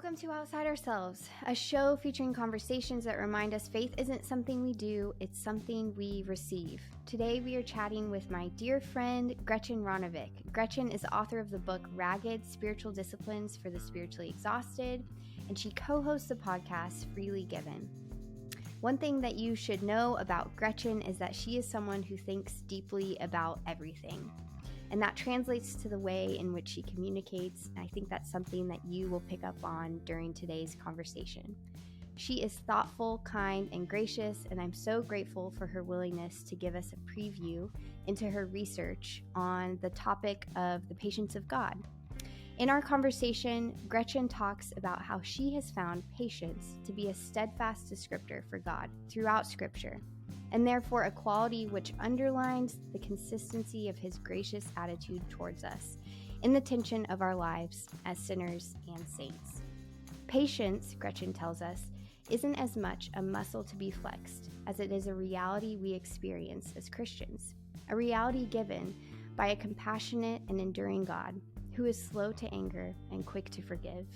Welcome to Outside Ourselves, a show featuring conversations that remind us faith isn't something we do, it's something we receive. Today we are chatting with my dear friend, Gretchen Ronnevik. Gretchen is the author of the book Ragged: Spiritual Disciplines for the Spiritually Exhausted, and she co-hosts the podcast Freely Given. One thing that you should know about Gretchen is that she is someone who thinks deeply about everything. And that translates to the way in which she communicates. And I think that's something that you will pick up on during today's conversation. She is thoughtful, kind, and gracious, and I'm so grateful for her willingness to give us a preview into her research on the topic of the patience of God. In our conversation, Gretchen talks about how she has found patience to be a steadfast descriptor for God throughout Scripture, and therefore a quality which underlines the consistency of his gracious attitude towards us in the tension of our lives as sinners and saints. Patience, Gretchen tells us, isn't as much a muscle to be flexed as it is a reality we experience as Christians, a reality given by a compassionate and enduring God who is slow to anger and quick to forgive.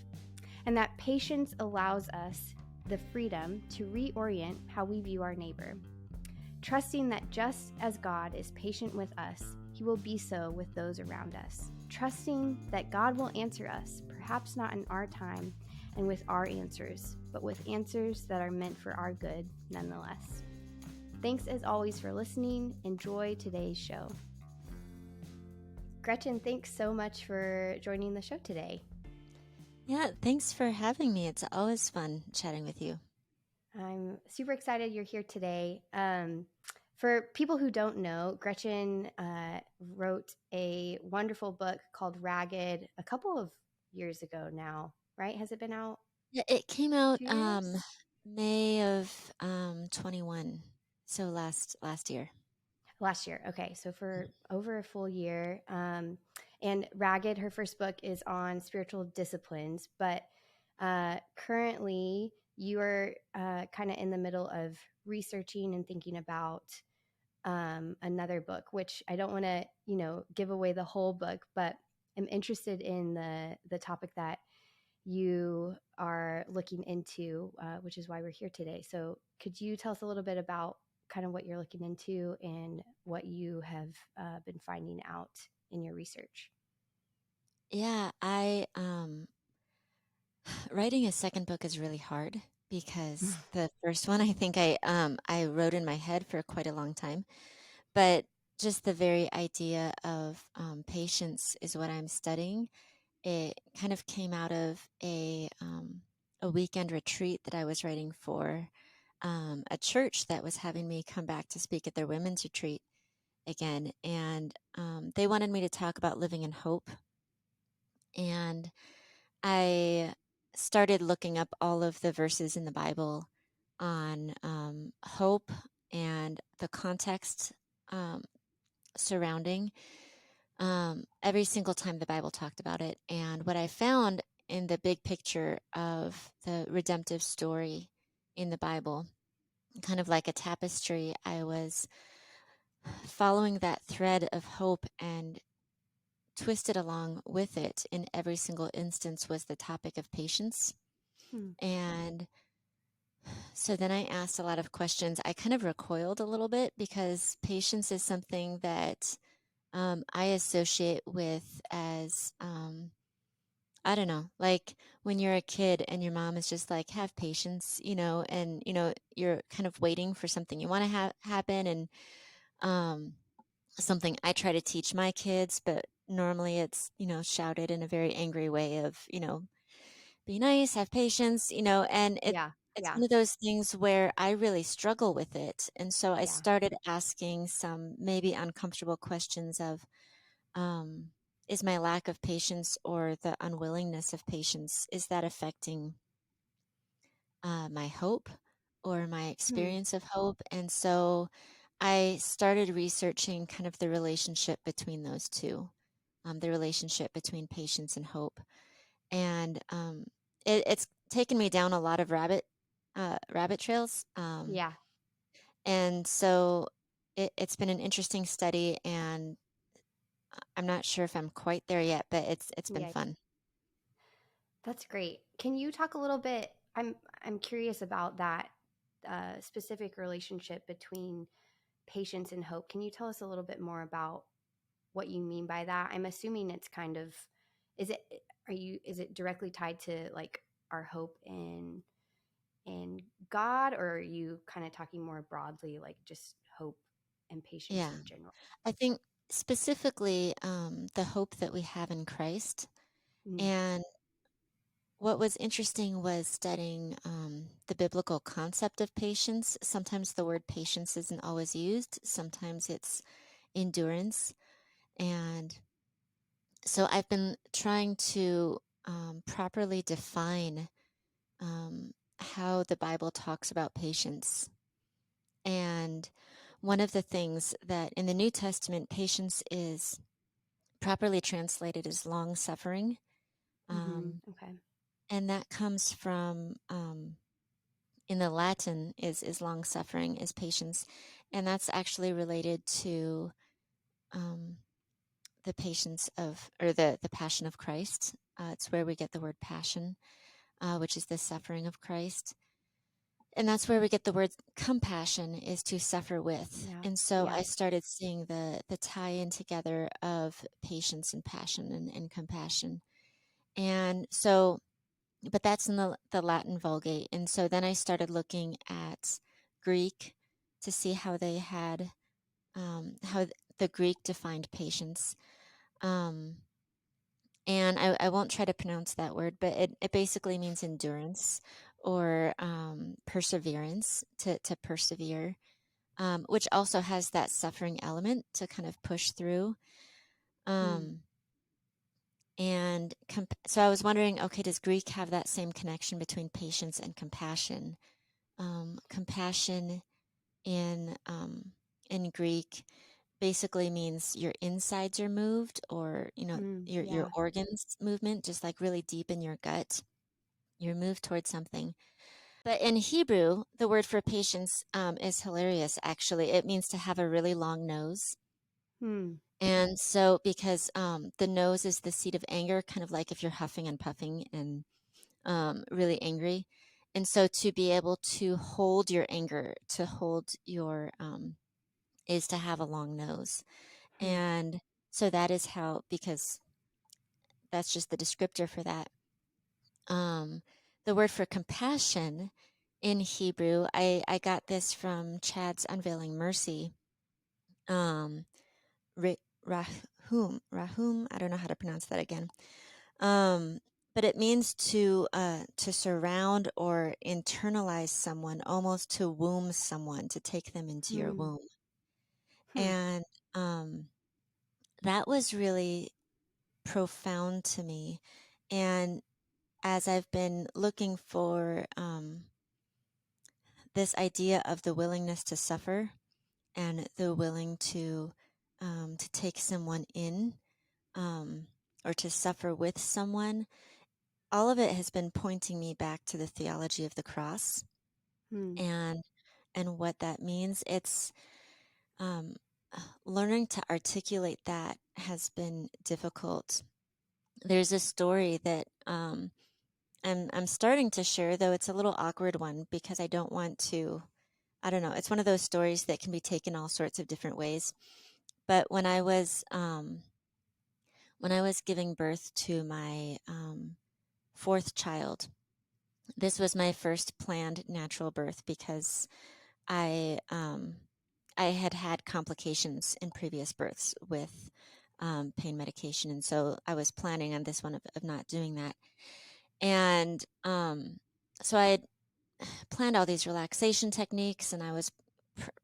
And that patience allows us the freedom to reorient how we view our neighbor, trusting that just as God is patient with us, he will be so with those around us. Trusting that God will answer us, perhaps not in our time and with our answers, but with answers that are meant for our good nonetheless. Thanks as always for listening. Enjoy today's show. Gretchen, thanks so much for joining the show today. Yeah, thanks for having me. It's always fun chatting with you. I'm super excited you're here today. For people who don't know, Gretchen wrote a wonderful book called Ragged a couple of years ago now, right? Has it been out Yeah, it came out 2 years? May of 21, so last year. Last year. Okay, so for over a full year. And Ragged, her first book, is on spiritual disciplines, but currently you are kind of in the middle of researching and thinking about another book, which I don't want to, give away the whole book, but I'm interested in the topic that you are looking into, which is why we're here today. So could you tell us a little bit about kind of what you're looking into and what you have been finding out in your research? Yeah, I writing a second book is really hard because the first one I wrote in my head for quite a long time, but just the very idea of patience is what I'm studying. It kind of came out of a weekend retreat that I was writing for a church that was having me come back to speak at their women's retreat again. And they wanted me to talk about living in hope. And I started looking up all of the verses in the Bible on hope and the context um, surrounding every single time the Bible talked about it. And what I found in the big picture of the redemptive story in the Bible, kind of like a tapestry, I was following that thread of hope, and twisted along with it in every single instance was the topic of patience. Hmm. And so then I asked a lot of questions. I kind of recoiled a little bit because patience is something that I associate with as, I don't know, like when you're a kid and your mom is just like, have patience, and, you're kind of waiting for something you want to happen. And um, something I try to teach my kids, but normally it's, shouted in a very angry way of, be nice, have patience, and Yeah, it's yeah, one of those things where I really struggle with it. And so I yeah. started asking some maybe uncomfortable questions of, um, is my lack of patience or the unwillingness of patience, is that affecting my hope or my Hmm. experience of hope? And so I started researching kind of the relationship between those two, the relationship between patience and hope. And it's taken me down a lot of rabbit trails. Yeah, And so it's been an interesting study, and I'm not sure if I'm quite there yet, but it's been yeah. fun. That's great. Can you talk a little bit? I'm curious about that specific relationship between patience and hope. Can you tell us a little bit more about what you mean by that? I'm assuming it's kind of is it is it directly tied to like our hope in God, or are you kind of talking more broadly, like just hope and patience Yeah. in general? I think specifically the hope that we have in Christ. Mm, And what was interesting was studying the biblical concept of patience. Sometimes the word patience isn't always used, sometimes it's endurance. And so I've been trying to properly define how the Bible talks about patience. And one of the things that in the New Testament, patience is properly translated as long suffering. okay. And that comes from, in the Latin, is long suffering, is patience. And that's actually related to um, the patience of, or the passion of Christ. It's where we get the word passion, which is the suffering of Christ. And that's where we get the word compassion, is to suffer with. Yeah. And so Yeah. I started seeing the tie-in together of patience and passion and compassion. And so, but that's in the Latin Vulgate. And so then I started looking at Greek to see how they had, how the Greek defined patience. Um, and I won't try to pronounce that word, but it basically means endurance or perseverance, to persevere, which also has that suffering element to kind of push through. Mm, Um, and so I was wondering, okay, does Greek have that same connection between patience and compassion? Compassion in Greek basically means your insides are moved, or your yeah. organs movement, just like really deep in your gut, you're moved towards something. But in Hebrew, the word for patience is hilarious. Actually, it means to have a really long nose. Hmm. And so, because the nose is the seat of anger, kind of like if you're huffing and puffing and really angry. And so, to be able to hold your anger, to hold your, is to have a long nose. Hmm. And so that is how, because that's just the descriptor for that. Um, the word for compassion in Hebrew, I got this from Chad's Unveiling Mercy. Um, Rahum, I don't know how to pronounce that again. Um, but it means to surround or internalize someone, almost to womb someone, to take them into your Hmm. womb. Hmm. And that was really profound to me. And as I've been looking for this idea of the willingness to suffer and the willing to take someone in, um, or to suffer with someone, all of it has been pointing me back to the theology of the cross Hmm. and what that means. It's um, learning to articulate that has been difficult. There's a story that I'm starting to share, though it's a little awkward one because I don't want to. I don't know. It's one of those stories that can be taken all sorts of different ways. But when I was giving birth to my fourth child, this was my first planned natural birth because I um, I had had complications in previous births with pain medication, and so I was planning on this one of not doing that. And so I had planned all these relaxation techniques, and I was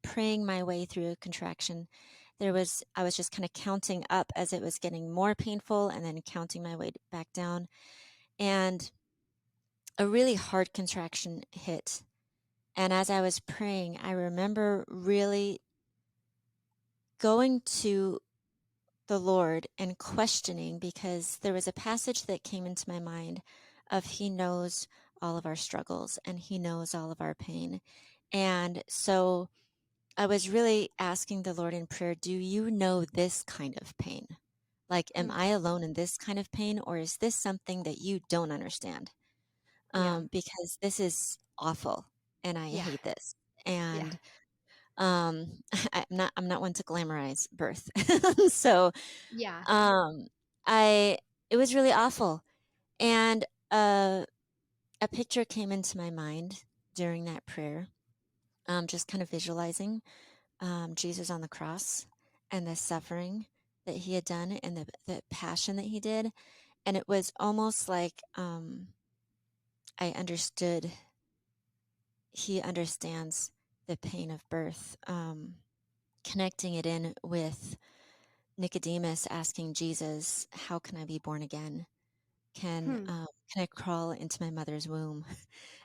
praying my way through a contraction. I was just kind of counting up as it was getting more painful, and then counting my way back down. And a really hard contraction hit. And as I was praying, I remember really going to the Lord and questioning, because there was a passage that came into my mind of He knows all of our struggles and He knows all of our pain. And so I was really asking the Lord in prayer, do you know this kind of pain? Like, am Hmm. I alone in this kind of pain, or is this something that you don't understand? Yeah. Because this is awful and I Yeah. hate this. Yeah. And I'm not one to glamorize birth. So Yeah. um I it was really awful. And a picture came into my mind during that prayer, just kind of visualizing Jesus on the cross and the suffering that he had done and the passion that he did. And it was almost like I understood, he understands the pain of birth, connecting it in with Nicodemus asking Jesus, "How can I be born again? Hmm. Can I crawl into my mother's womb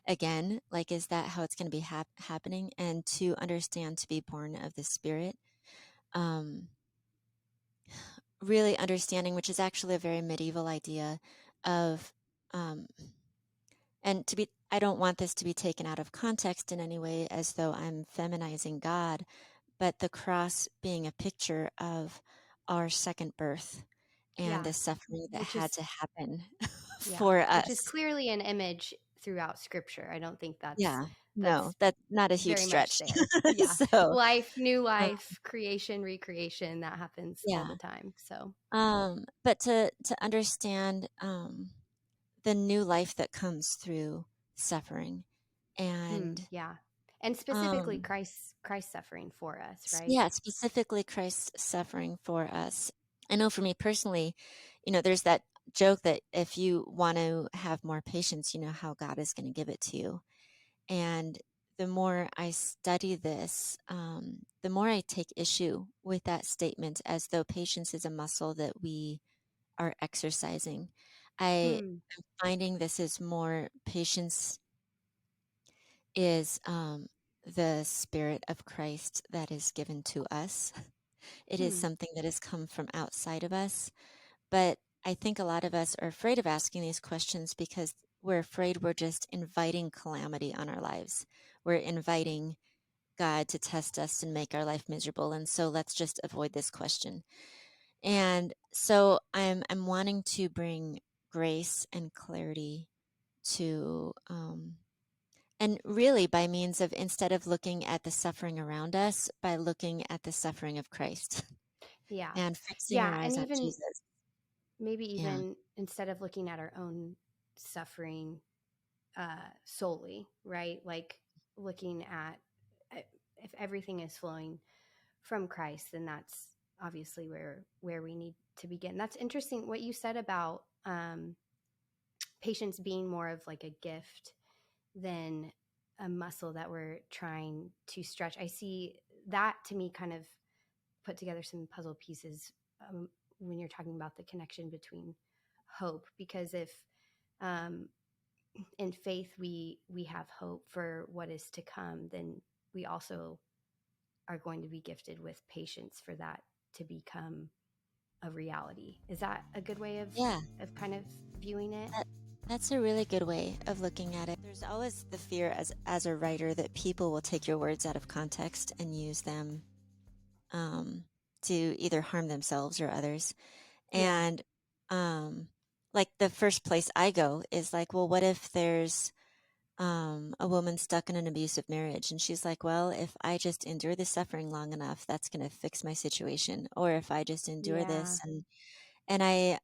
again? Like, is that how it's going to be happening?" And to understand to be born of the Spirit, um, really understanding, which is actually a very medieval idea of, um, and to be. I don't want this to be taken out of context in any way, as though I'm feminizing God, but the cross being a picture of our second birth and Yeah. the suffering that Which had is, to happen yeah, for which is us. clearly an image throughout scripture. I don't think Yeah. No, that's that's not a huge very much stretch. there. Yeah. So, Life, new um, life, creation, recreation, that happens all yeah. the time. So, But to understand the new life that comes through suffering, and yeah. And specifically um Christ suffering for us, right? yeah, specifically Christ suffering for us. I know for me personally, there's that joke that if you want to have more patience, you know how God is going to give it to you. And the more I study this, the more I take issue with that statement, as though patience is a muscle that we are exercising. I Hmm. am finding this is more patience is the Spirit of Christ that is given to us. It is Hmm. something that has come from outside of us. But I think a lot of us are afraid of asking these questions because we're afraid we're just inviting calamity on our lives. We're inviting God to test us and make our life miserable. And so let's just avoid this question. And so I'm wanting to bring grace and clarity to and really by means of, instead of looking at the suffering around us, by looking at the suffering of Christ Yeah. and fixing our Yeah. And eyes on even Jesus. maybe Yeah. even instead of looking at our own suffering solely, right? Like looking at uh, if everything is flowing from Christ, then that's obviously where we need to begin. That's interesting what you said about patience being more of like a gift than a muscle that we're trying to stretch. I see that to me kind of put together some puzzle pieces when you're talking about the connection between hope, because if um, in faith we have hope for what is to come, then we also are going to be gifted with patience for that to become a reality. Is that a good way Yeah. of kind of viewing it? That, that's a really good way of looking at it. There's always the fear as a writer that people will take your words out of context and use them um, to either harm themselves or others. Yeah. And like the first place I go is like, well, what if there's a woman stuck in an abusive marriage, and she's like, well, if I just endure the suffering long enough, that's going to fix my situation. Or if I just endure Yeah. this, and I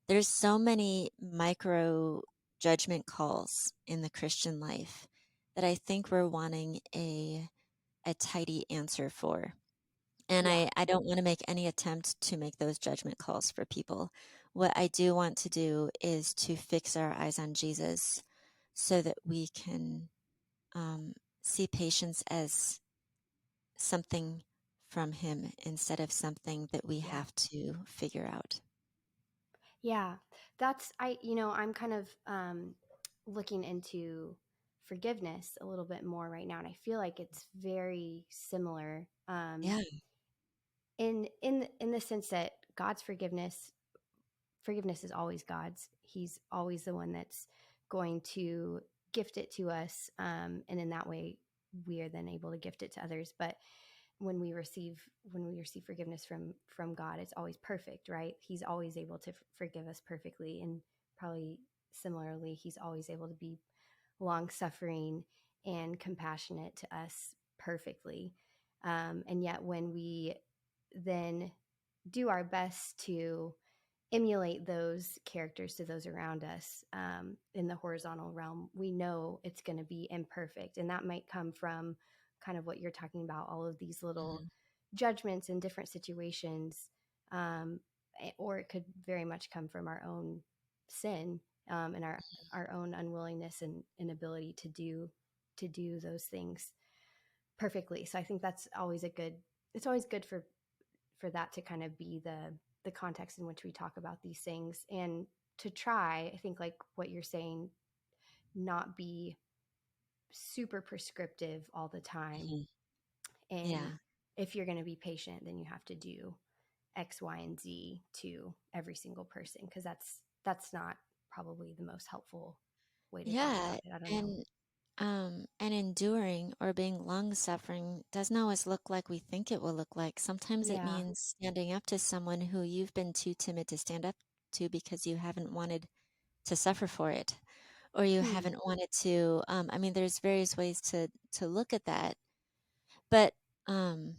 there's so many micro judgment calls in the Christian life that I think we're wanting a tidy answer for. And Yeah. I don't want to make any attempt to make those judgment calls for people. What I do want to do is to fix our eyes on Jesus so that we can see patience as something from Him instead of something that we Yeah. have to figure out. Yeah. That's I'm kind of looking into forgiveness a little bit more right now, and I feel like it's very similar Yeah, in the sense that God's forgiveness is always God's. He's always the one that's going to gift it to us, and in that way we are then able to gift it to others. But when we receive forgiveness from God, it's always perfect, right? He's always able to forgive us perfectly, and probably similarly, he's always able to be long suffering and compassionate to us perfectly. And yet, when we then do our best to emulate those characters to those around us, in the horizontal realm, we know it's going to be imperfect. And that might come from kind of what you're talking about, all of these little Mhm. judgments in different situations. Um, or it could very much come from our own sin, and our own unwillingness and inability to do those things perfectly. So I think that's always it's always good for that to kind of be the context in which we talk about these things, and to try, I think, like what you're saying, not be super prescriptive all the time. Mhm. And Yeah. if you're going to be patient, then you have to do X, Y, and Z to every single person, because that's not probably the most helpful way to talk Yeah. about it. I don't know. And enduring or being long suffering doesn't always look like we think it will look like. Sometimes it Yeah. means standing up to someone who you've been too timid to stand up to because you haven't wanted to suffer for it, or you Hmm. haven't wanted to. I mean, there's various ways to look at that, but um,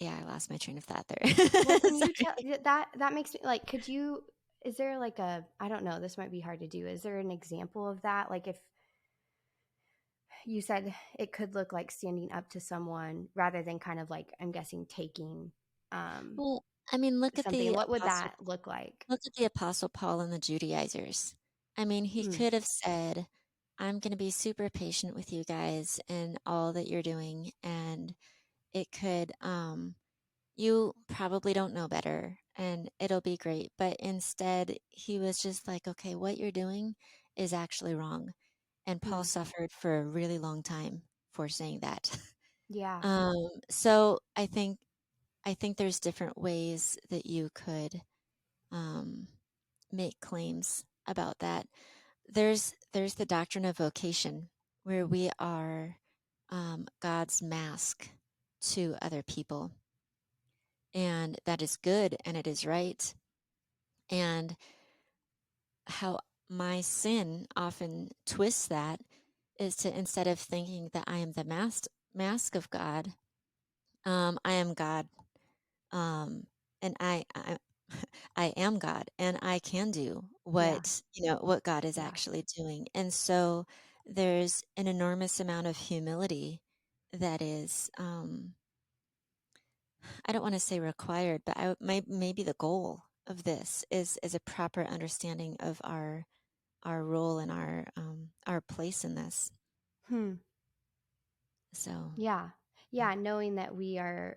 yeah, I lost my train of thought there. Well, can you Sorry. tell that makes me like, could you, is there like a, I don't know, this might be hard to do. Is there an example of that? Like, if you said it could look like standing up to someone rather than kind of like, I'm guessing, taking um, Well, I mean, something, what would that look like? look at the Apostle Paul and the Judaizers. I mean, he Hmm. could have said, I'm going to be super patient with you guys and all that you're doing. And it could, you probably don't know better and it'll be great. But instead, he was just like, okay, what you're doing is actually wrong. And Paul Hmm. suffered for a really long time for saying that. Yeah. So I think there's different ways that you could um, make claims about that. There's the doctrine of vocation, where we are God's mask to other people, and that is good and it is right. And how my sin often twists that is to, instead of thinking that I am the mask of God, I am God, and I am God, and I can do Yeah. what God is Yeah. actually doing. And so there's an enormous amount of humility that is, I don't want to say required, but maybe the goal of this is a proper understanding of our role and our place in this. Hmm. So Yeah. Yeah. Knowing that we are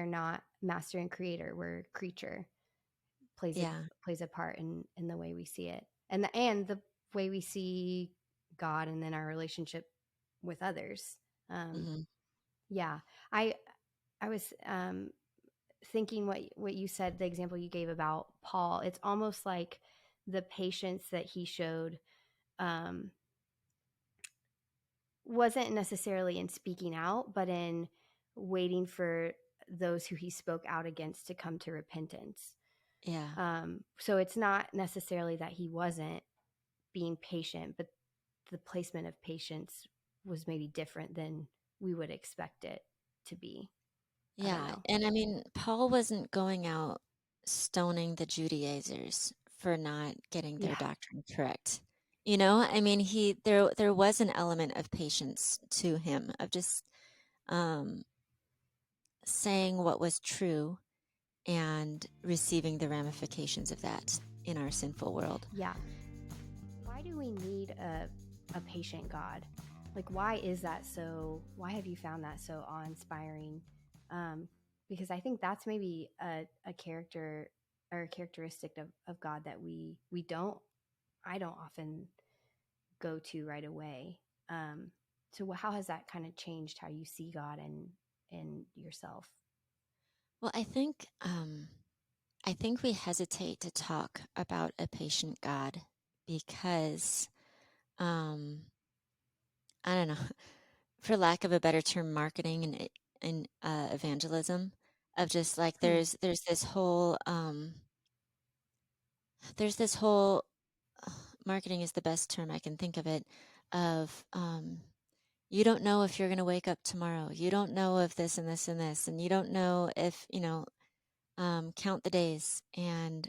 not master and creator, we're creature, plays a yeah, plays a part in the way we see it, and the way we see God, and then our relationship with others. Um, hmm yeah, I I was thinking what you said, the example you gave about Paul. It's almost like the patience that he showed, um, wasn't necessarily in speaking out, but in waiting for those who he spoke out against to come to repentance. yeah, So it's not necessarily that he wasn't being patient, but the placement of patience was maybe different than we would expect it to be. I don't yeah. know. And I mean, Paul wasn't going out stoning the Judaizers for not getting their Yeah. doctrine correct. I mean, there was an element of patience to him, of just um, saying what was true and receiving the ramifications of that in our sinful world. Yeah. Why do we need a patient God? Like, why is that so? Why have you found that so awe inspiring? Because I think that's maybe a character or a characteristic of God that we don't, I don't often go to right away. So how has that kind of changed how you see God and yourself? Well, I think we hesitate to talk about a patient God because, um, I don't know. for lack of a better term, marketing and evangelism of just like Hmm. there's this whole there's this whole marketing is the best term I can think of it of you don't know if you're going to wake up tomorrow. You don't know if this and this and this, and you don't know if count the days and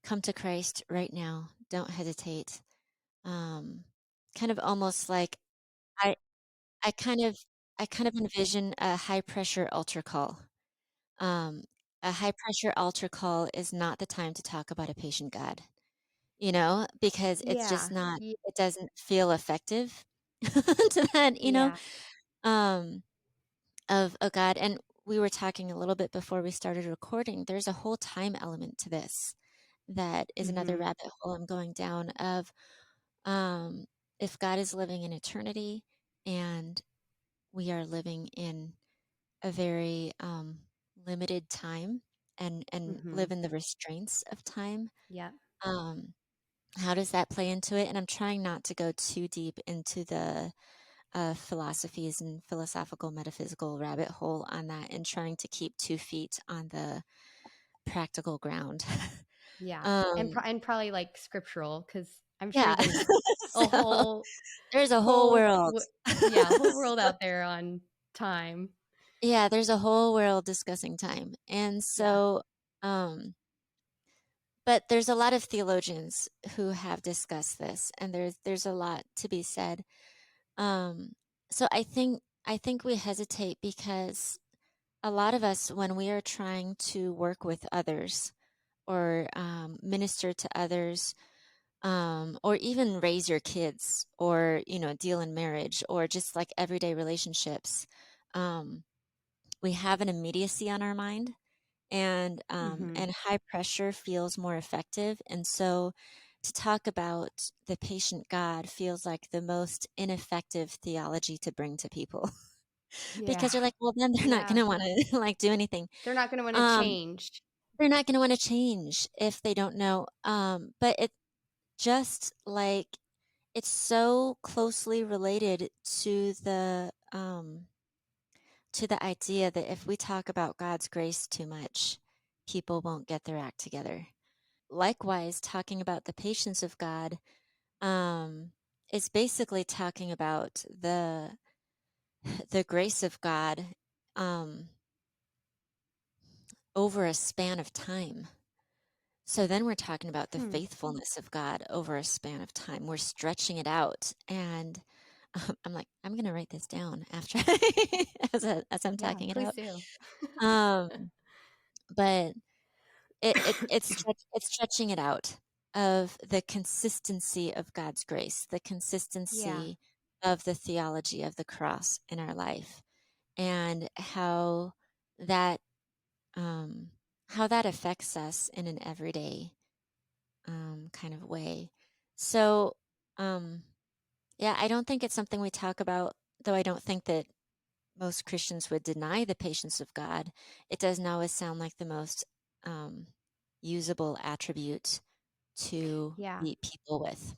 come to Christ right now. Don't hesitate. Um, kind of almost like I I kind of I kind of envision a high pressure altar call. Um, a high pressure altar call is not the time to talk about a patient God, because it's just Yeah. not, it doesn't feel effective to that, Yeah. um, of a God. And we were talking a little bit before we started recording. There's a whole time element to this that is another Mm-hmm. rabbit hole I'm going down of um, if God is living in eternity and we are living in a very limited time and Mm-hmm. live in the restraints of time. Yep. Um, how does that play into it? And I'm trying not to go too deep into the philosophies and philosophical metaphysical rabbit hole on that, and trying to keep 2 feet on the practical ground. Yeah. And um, and probably like scriptural, because I'm sure yeah. there's a So whole there's a whole world. yeah, a whole world out there on time. Yeah, there's a whole world discussing time. And Yeah. so, but there's a lot of theologians who have discussed this, and there's a lot to be said. Um, so I think we hesitate because a lot of us, when we are trying to work with others or minister to others, or even raise your kids, or deal in marriage, or just like everyday relationships, um, we have an immediacy on our mind, Mm-hmm. and high pressure feels more effective. And so to talk about the patient God feels like the most ineffective theology to bring to people Yeah. because they're like, well, then they're not going Yeah. to want to like do anything. They're not going to want to Um, change. they're not going to want to change if they don't know. But it just like it's so closely related to the idea that if we talk about God's grace too much, people won't get their act together. Likewise, talking about the patience of God um, is basically talking about the grace of God um, over a span of time. So then we're talking about the Hmm. faithfulness of God over a span of time. We're stretching it out, and I'm like, I'm going to write this down after as I'm Yeah, talking it please out. do. But it's stretching it out of the consistency of God's grace, the Yeah. consistency of the theology of the cross in our life, and that um, how that affects us in an everyday kind of way. So, um, yeah, I don't think it's something we talk about, though I don't think that most Christians would deny the patience of God. It doesn't always sound like the most um, usable attribute to Yeah. beat people with,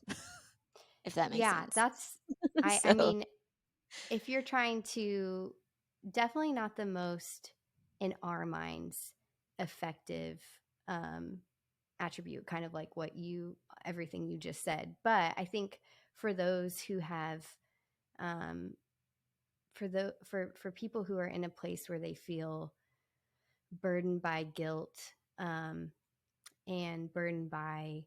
if that makes Yeah, sense. that's I So, mean, if you're trying to, definitely not the most, in our minds, effective um attribute, kind of like what you everything you just said. But I think for those who have um for people who are in a place where they feel burdened by guilt, um and burdened by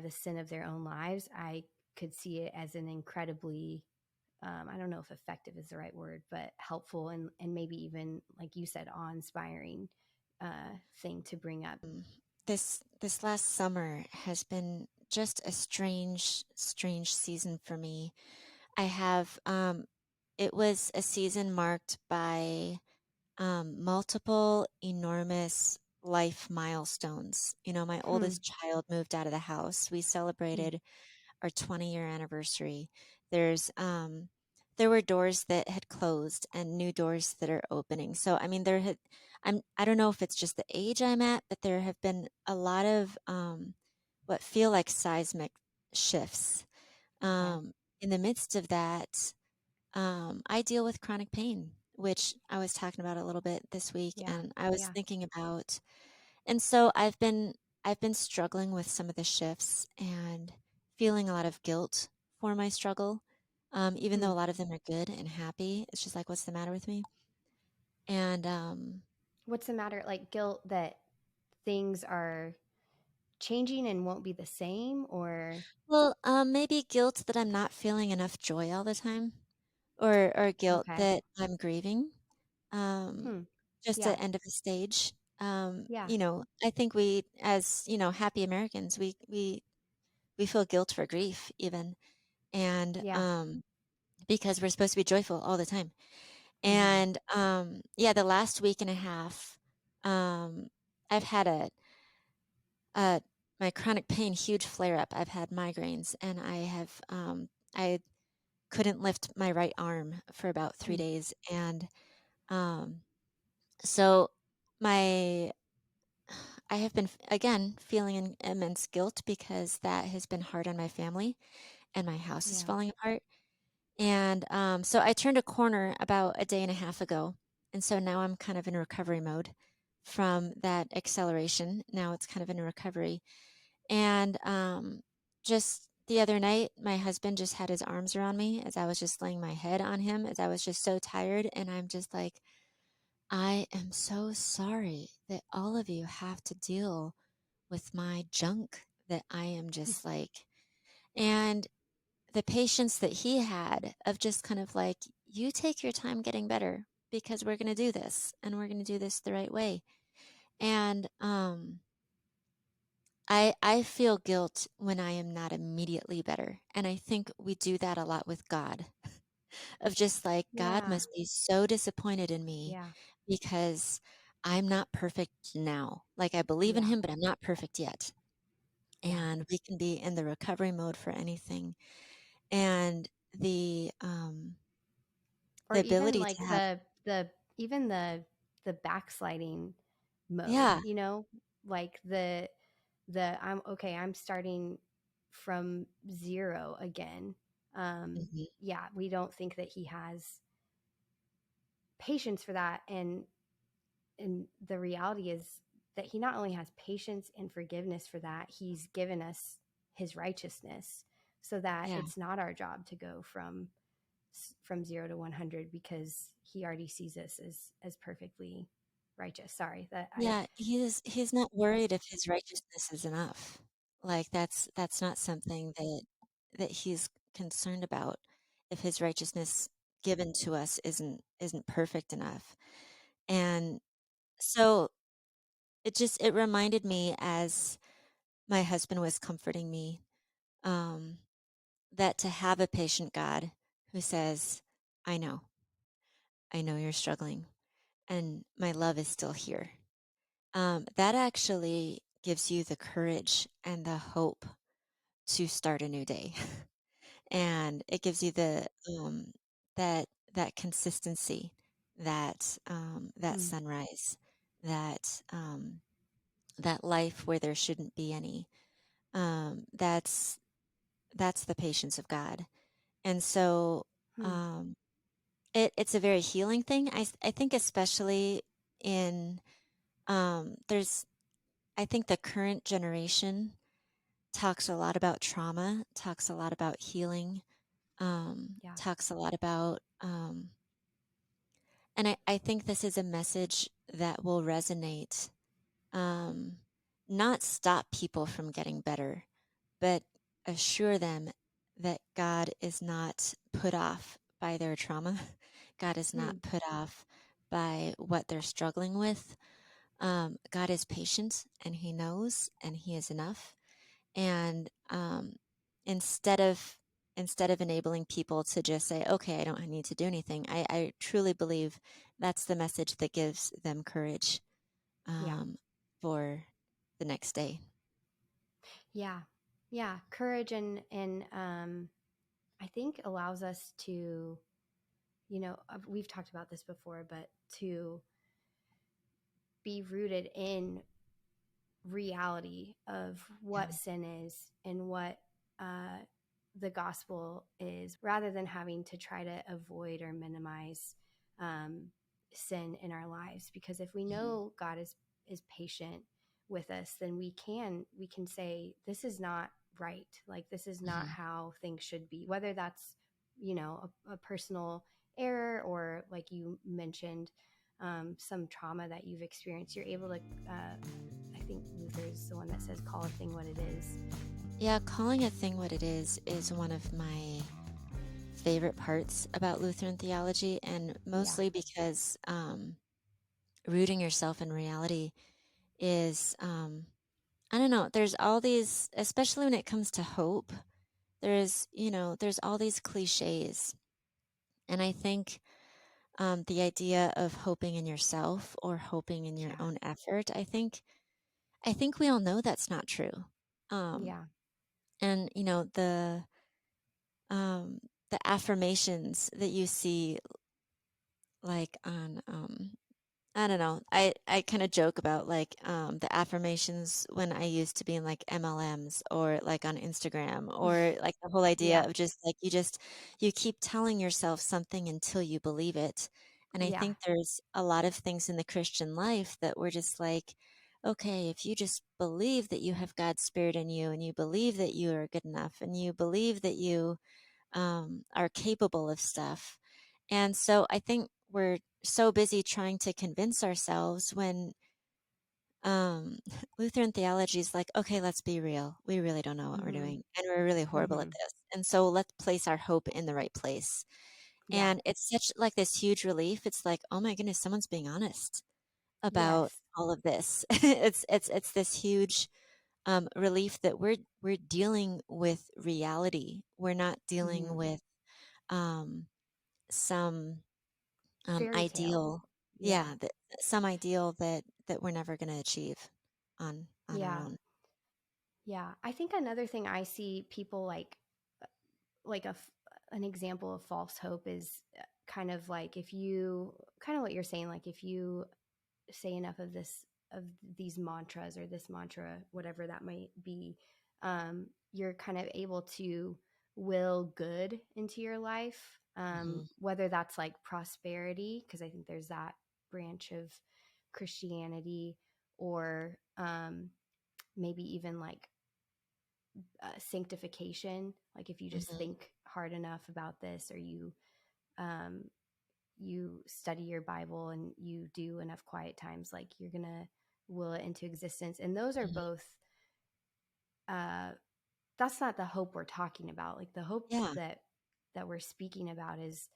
the sin of their own lives, I could see it as an incredibly, I don't know if effective is the right word, but helpful, and maybe even, like you said, awe-inspiring thing to bring up. um, this last summer has been just a strange season for me. I have it was a season marked by multiple enormous life milestones. My Hmm. oldest child moved out of the house. We Hmm. celebrated our 20-year anniversary. There were doors that had closed and new doors that are opening. So I mean, I don't know if it's just the age I'm at, but there have been a lot of what feel like seismic shifts. Okay. in the midst of that, I deal with chronic pain, which I was talking about a little bit this week, Yeah. and I was Yeah. thinking about, and so I've been struggling with some of the shifts and feeling a lot of guilt for my struggle, even though Hmm. a lot of them are good and happy. It's just like, what's the matter with me? And What's the matter? Like guilt that things are changing and won't be the same, or well, maybe guilt that I'm not feeling enough joy all the time, or guilt okay. that I'm grieving. Um, Hmm. just Yeah. the end of a stage. Yeah. I think we, as happy Americans, we feel guilt for grief even, and Yeah. because we're supposed to be joyful all the time. Mm-hmm. And yeah, the last week and a half, um, I've had a my chronic pain huge flare up. I've had migraines, and I couldn't lift my right arm for about 3 days, and um, so my I have been again feeling immense guilt because that has been hard on my family, and my house is Yeah. falling apart. And so I turned a corner about a day and a half ago, and so now I'm kind of in recovery mode from that acceleration. Now it's kind of in recovery, and just the other night, my husband just had his arms around me as I was just laying my head on him, as I was just so tired, and I'm just like, I am so sorry that all of you have to deal with my junk that I am just like, and the patience that he had of just kind of like, you take your time getting better because we're going to do this and we're going to do this the right way. And I feel guilt when I am not immediately better. And I think we do that a lot with God, of just like, God Yeah. must be so disappointed in me Yeah. because I'm not perfect now. Like, I believe in Yeah. him, but I'm not perfect yet. Yeah. And we can be in the recovery mode for anything. And Or the even ability like to have, the even the backsliding mode, yeah, like the I'm okay, I'm starting from zero again. mhm, Yeah, we don't think that he has patience for that, and the reality is that he not only has patience and forgiveness for that, he's given us his righteousness so that yeah, it's not our job to go from 0 to 100 because he already sees us as perfectly righteous. Sorry that I yeah. He's not worried if his righteousness is enough. Like, that's not something that he's concerned about, if his righteousness given to us isn't perfect enough. And so it reminded me, as my husband was comforting me, um, that to have a patient God who says, I know you're struggling, and my love is still here. That actually gives you the courage and the hope to start a new day. And it gives you um, that consistency, that mm, sunrise, that that life where there shouldn't be any. That's the patience of God. And so hmm, um, it's a very healing thing. I think, especially in there's I think the current generation talks a lot about trauma, talks a lot about healing, yeah, talks a lot about, and I think this is a message that will resonate, um, not stop people from getting better, but assure them that God is not put off by their trauma. God is hmm, not put off by what they're struggling with. God is patient, and He knows, and He is enough. And instead of enabling people to just say, okay, I don't need to do anything, I truly believe that's the message that gives them courage, yeah, um, for the next day. yeah, yeah. Courage and I think allows us to, we've talked about this before, but to be rooted in reality of what sin is and what uh, the gospel is, rather than having to try to avoid or minimize um, sin in our lives. Because if we Mhm. know God is patient with us, then we can say, this is not right. Like, this is not Mhm. how things should be. Whether that's, a personal error, or like you mentioned, some trauma that you've experienced, you're able to. I think Luther is the one that says, "Call a thing what it is." Yeah, calling a thing what it is one of my favorite parts about Lutheran theology, and Yeah, mostly because rooting yourself in reality is, I don't know, there's all these, especially when it comes to hope, there's all these cliches. And I think the idea of hoping in yourself or hoping in your yeah, own effort, I think we all know that's not true. Um, yeah. and um, the affirmations that you see, like on I don't know. I kind of joke about like the affirmations when I used to be in like MLMs or like on Instagram, or like the whole idea Yeah, of just like you keep telling yourself something until you believe it. And I yeah. think there's a lot of things in the Christian life that we're just like, okay, if you just believe that you have God's spirit in you, and you believe that you are good enough, and you believe that you are capable of stuff. And so I think we're so busy trying to convince ourselves when um, Lutheran theology is like, okay, let's be real. We really don't know what we're Mm-hmm. doing, and we're really horrible at Mm-hmm. this. And so let's place our hope in the right place. Yeah. And it's such like this huge relief. It's like, oh my goodness, someone's being honest about Yes. all of this. It's this huge relief that we're dealing with reality. We're not dealing Mm-hmm. with um, some Fairy tale. ideal, Yeah. yeah, some ideal that we're never going to achieve on our Yeah. own. Yeah. I think another thing I see people like an example of false hope is kind of like, if you kind of what you're saying, like if you say enough of these mantras, or this mantra, whatever that might be, you're kind of able to will good into your life, Hmm. whether that's like prosperity, because I think there's that branch of Christianity, or maybe even like sanctification, like if you just Hmm. think hard enough about this, or um, you study your Bible and you do enough quiet times, like you're gonna will it into existence. And those are Hmm. both uh that's not the hope we're talking about. Like the hope Yeah. that we're speaking about is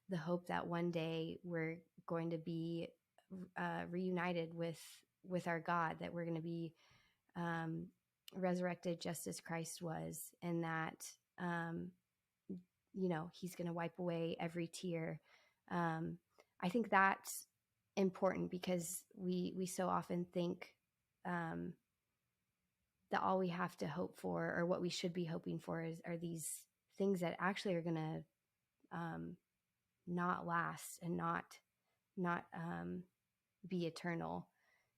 the hope that one day we're going to be reunited with our God, that we're going to be um resurrected just as Christ was, and that um he's going to wipe away every tear. um, I think that's important, because we so often think um, that all we have to hope for, or what we should be hoping for, are these things that actually are going to not last, and not be eternal.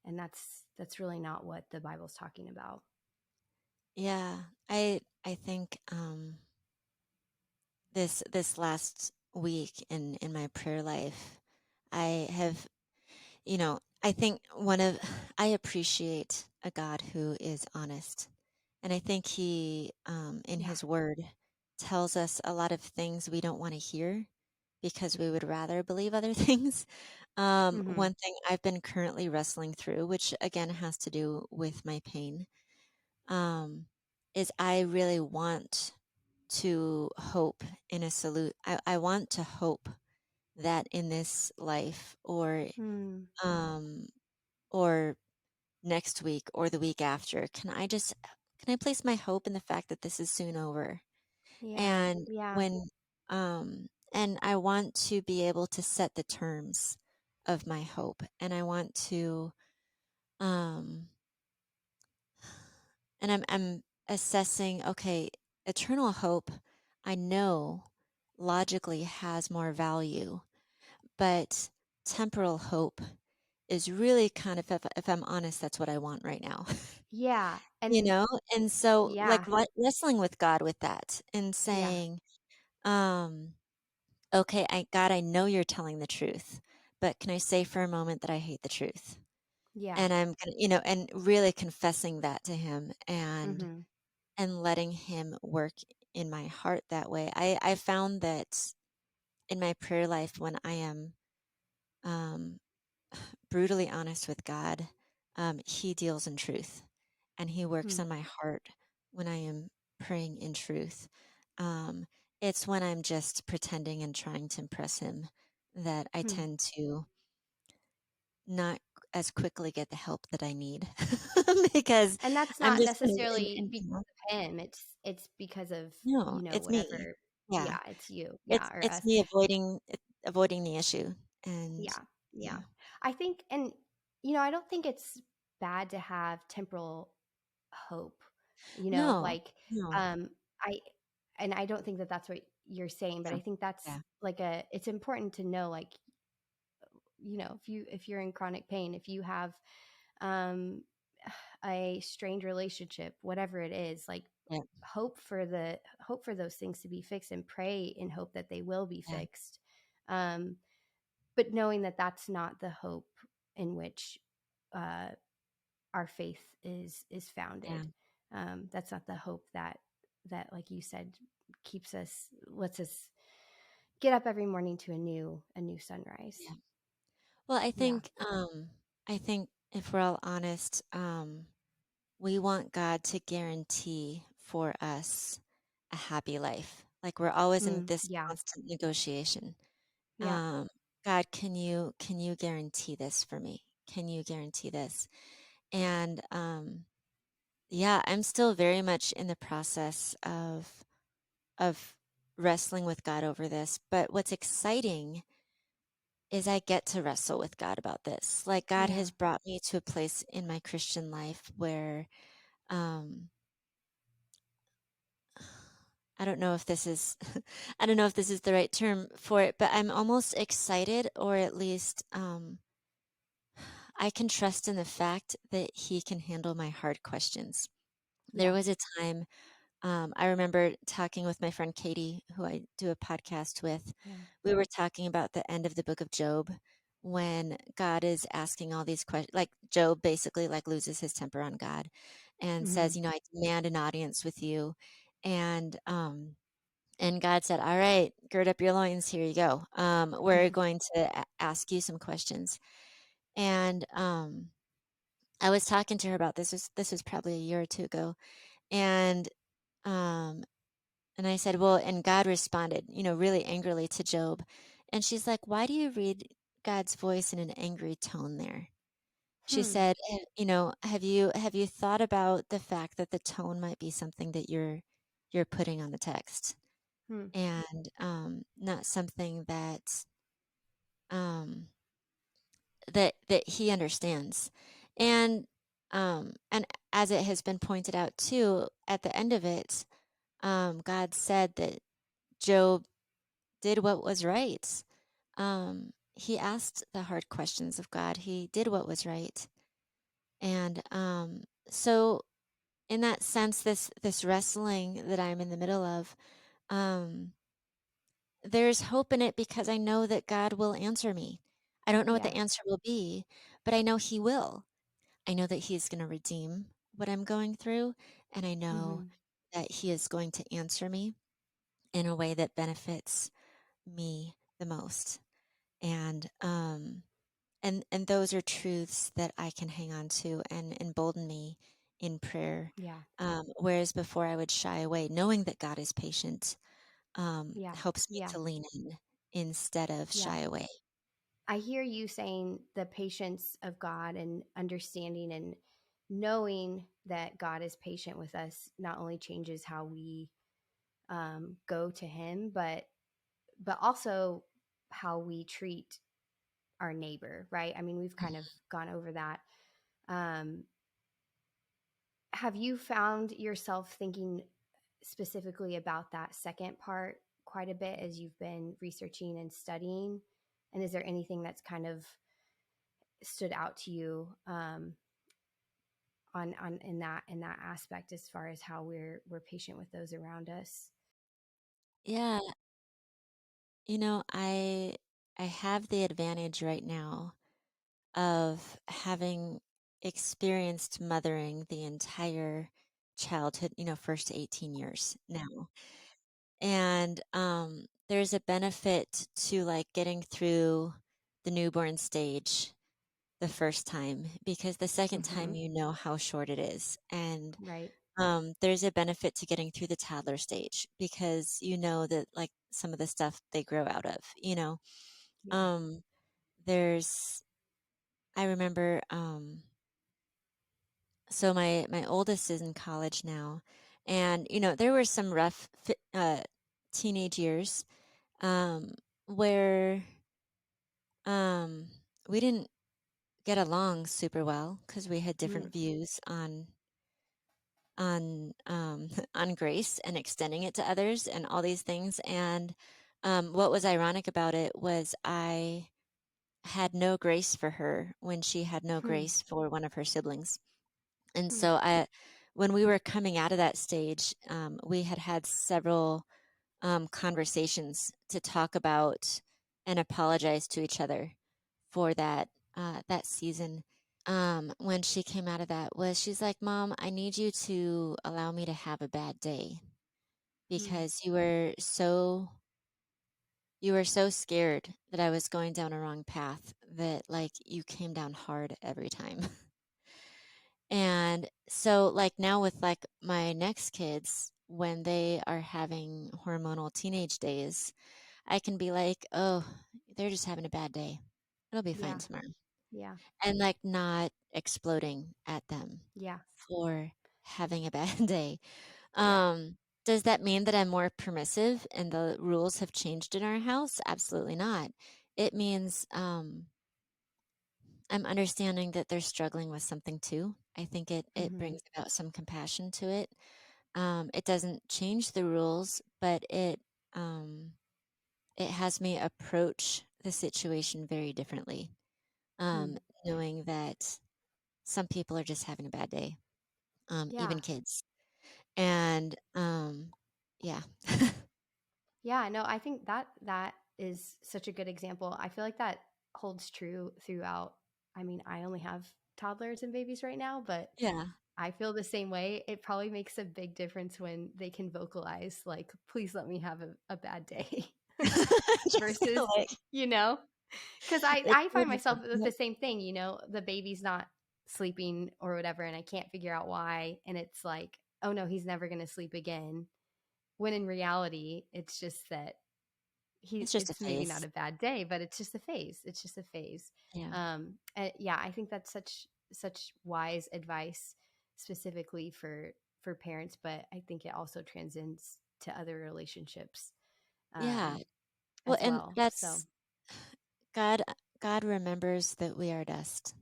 And that's really not what the Bible's talking about. Yeah. I think this last week in my prayer life, I have, I think I appreciate a God who is honest. And I think he, in Yeah. his word, tells us a lot of things we don't want to hear because we would rather believe other things. Mm-hmm. One thing I've been currently wrestling through, which again has to do with my pain, um, is I really want to hope in a I want to hope that in this life, Mm. um, or next week or the week after, can I place my hope in the fact that this is soon over? Yeah. And Yeah. when and I want to be able to set the terms of my hope, and I want to um and I'm assessing, okay, eternal hope I know logically has more value, but temporal hope is really kind of, if I'm honest, that's what I want right now. Yeah. You And know? And so, yeah. like, wrestling with God with that and Yeah. saying, um, "Okay, I know you're telling the truth, but can I say for a moment that I hate the truth?" Yeah. And I'm gonna, and really confessing that to him Mhm. and letting him work in my heart that way. I found that in my prayer life when I am, um, brutally honest with God, he deals in truth. And he works Hmm. on my heart when I am praying in truth. Um, it's when I'm just pretending and trying to impress him that I Hmm. tend to not as quickly get the help that I need because And that's I'm not just necessarily because of him. It's because of, no, it's me. whatever. Yeah, Yeah, it's you. it's Yeah, or it's us. me avoiding the issue, and Yeah. yeah, Yeah. I think, and I don't think it's bad to have temporal hope. no, Like, no, um I and I don't think that that's what you're saying, but yeah, I think that's yeah, like it's important to know, like, if you're in chronic pain, if you have um a strained relationship, whatever it is, like, yeah, hope for those things to be fixed and pray in hope that they will be yeah, fixed. um but knowing that that's not the hope in which uh our faith is yeah, founded. That's not the hope that, like you said, lets us get up every morning to a new sunrise. yeah. Well, Yeah. I think if we're all honest, we want God to guarantee for us a happy life. Like we're always in this Yeah. constant negotiation. Yeah. Um, God, can you guarantee this for me? Can you guarantee this? And yeah, I'm still very much in the process of wrestling with God over this. But what's exciting is I get to wrestle with God about this. Like God Yeah. has brought me to a place in my Christian life where um I don't know if this is I don't know if this is the right term for it, but I'm almost excited, or at least I can trust in the fact that he can handle my hard questions. There Yeah. was a time, I remember talking with my friend Katie, who I do a podcast with. Yeah. We were talking about the end of the book of Job when God is asking all these questions. Like Job basically like loses his temper on God and Hmm. says, I demand an audience with you. And and God said, all right, gird up your loins. Here you go. We're going to ask you some questions. And I was talking to her about this was probably a year or two ago. And um, and I said, well, and God responded, really angrily to Job. And she's like, why do you read God's voice in an angry tone there? She Hmm. said, have you thought about the fact that the tone might be something that you're putting on the text, Hmm. and not something um, that he understands. And as it has been pointed out too, at the end of it, God said that Job did what was right. He asked the hard questions of God. He did what was right. And so in that sense, this wrestling that I'm in the middle of, um, there's hope in it because I know that God will answer me. I don't know what the Yeah. answer will be, but I know He will. I know that He is going to redeem what I'm going through, and I know Hmm. that He is going to answer me in a way that benefits me the most. And and those are truths that I can hang on to and embolden me in prayer. Yeah. Whereas before I would shy away, knowing that God is patient Yeah. helps me Yeah. to lean in instead of Yeah. shy away. I hear you saying the patience of God and understanding and knowing that God is patient with us not only changes how we go to Him, but also how we treat our neighbor, right? I mean, we've kind of gone over that. Um, have you found yourself thinking specifically about that second part quite a bit as you've been researching and studying? And is there anything that's kind of stood out to you on in that aspect, as far as how we're patient with those around us? Yeah, I have the advantage right now of having experienced mothering the entire childhood, first 18 years now. And there's a benefit to like getting through the newborn stage the first time because the second Mm-hmm. time you know how short it is. And Right. there's a benefit to getting through the toddler stage because you know that like some of the stuff they grow out of. Yeah. Um, there's, I remember, so my oldest is in college now, and there were some rough teenage years um, where um, we didn't get along super well because we had Mm. different views on on grace and extending it to others and all these things. And what was ironic about it was I had no grace for her when she had no Hmm. grace for one of her siblings. And Hmm. so when we were coming out of that stage, we had had several conversations to talk about and apologize to each other for that season. When she came out of that was she's like, Mom, I need you to allow me to have a bad day Hmm. because you were so scared that I was going down a wrong path that like you came down hard every time. And so like now with like my next kids, when they are having hormonal teenage days, I can be like, "Oh, they're just having a bad day. It'll be fine Yeah. tomorrow." Yeah. And like not exploding at them Yeah. for having a bad day. Yeah. Um, does that mean that I'm more permissive and the rules have changed in our house? Absolutely not. It means I'm understanding that they're struggling with something too. I think it Mm-hmm. brings about some compassion to it. It doesn't change the rules, but um, it has me approach the situation very differently, Hmm. knowing that some people are just having a bad day, Yeah. even kids. And yeah. Yeah, no, I think that is such a good example. I feel like that holds true throughout. I mean, I only have toddlers and babies right now, but Yeah. I feel the same way. It probably makes a big difference when they can vocalize, like, please let me have a bad day Just kind versus, of like you know, because it's I so find myself different. with the same thing, the baby's not sleeping or whatever, and I can't figure out why. And it's like, oh no, he's never going to sleep again. When in reality, it's just that It's just a it's maybe not phase. a bad day, but it's just a phase. It's just a phase. Yeah. Yeah, I think that's such wise advice, specifically for parents, but I think it also transcends to other relationships Yeah. um, Well, as and well. So that's God. God remembers that we are dust,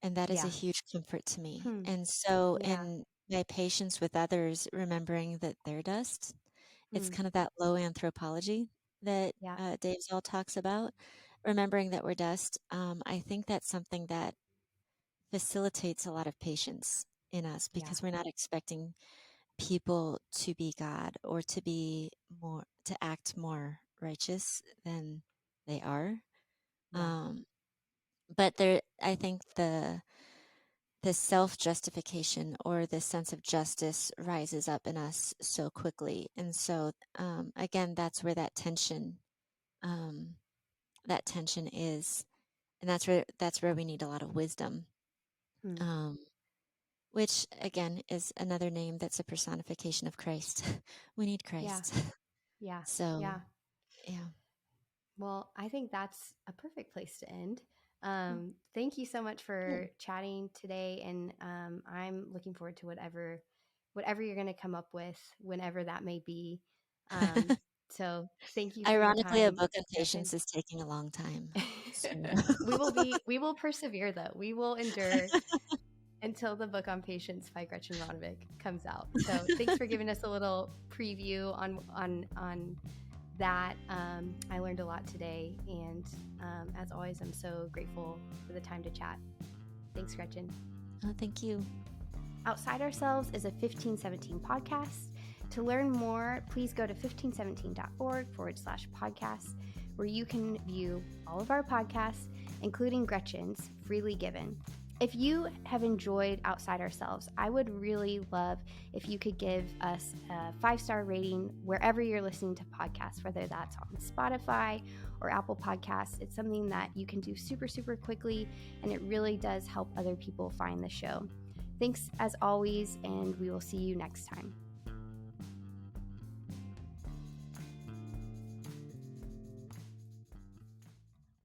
and that is a yeah. huge comfort to me. Hmm. And so, Yeah. in my patience with others, remembering that they're dust, it's Hmm. kind of that low anthropology that Yeah. Dave Zoll talks about. Remembering that we're dust, I think that's something that facilitates a lot of patience in us Yeah. because we're not expecting people to be God or to act more righteous than they are. Yeah. Um, but there, I think the self justification or the sense of justice rises up in us so quickly, and so again, that's where um, that tension is, and that's where we need a lot of wisdom. Hmm. Um, which again is another name that's a personification of Christ. We need Yeah. Christ. Yeah. So, Yeah. yeah. Well, I think that's a perfect place to end. Thank you so much Yeah. for chatting today, and I'm looking forward to whatever you're going to come up with, whenever that may be. Um, so thank you for your Ironically, a time, book on Gretchen. patience is taking a long time. So, We will persevere, though. We will endure until the book on patience by Gretchen Ronnevik comes out. So thanks for giving us a little preview on that. I learned a lot today, and as always, I'm so grateful for the time to chat. Thanks, Gretchen. Oh, thank you. Outside Ourselves is a 1517 podcast. To learn more, please go to 1517.org/podcast, where you can view all of our podcasts, including Gretchen's, freely given. If you have enjoyed Outside Ourselves, I would really love if you could give us a 5-star rating wherever you're listening to podcasts, whether that's on Spotify or Apple Podcasts. It's something that you can do super, super quickly, and it really does help other people find the show. Thanks as always, and we will see you next time.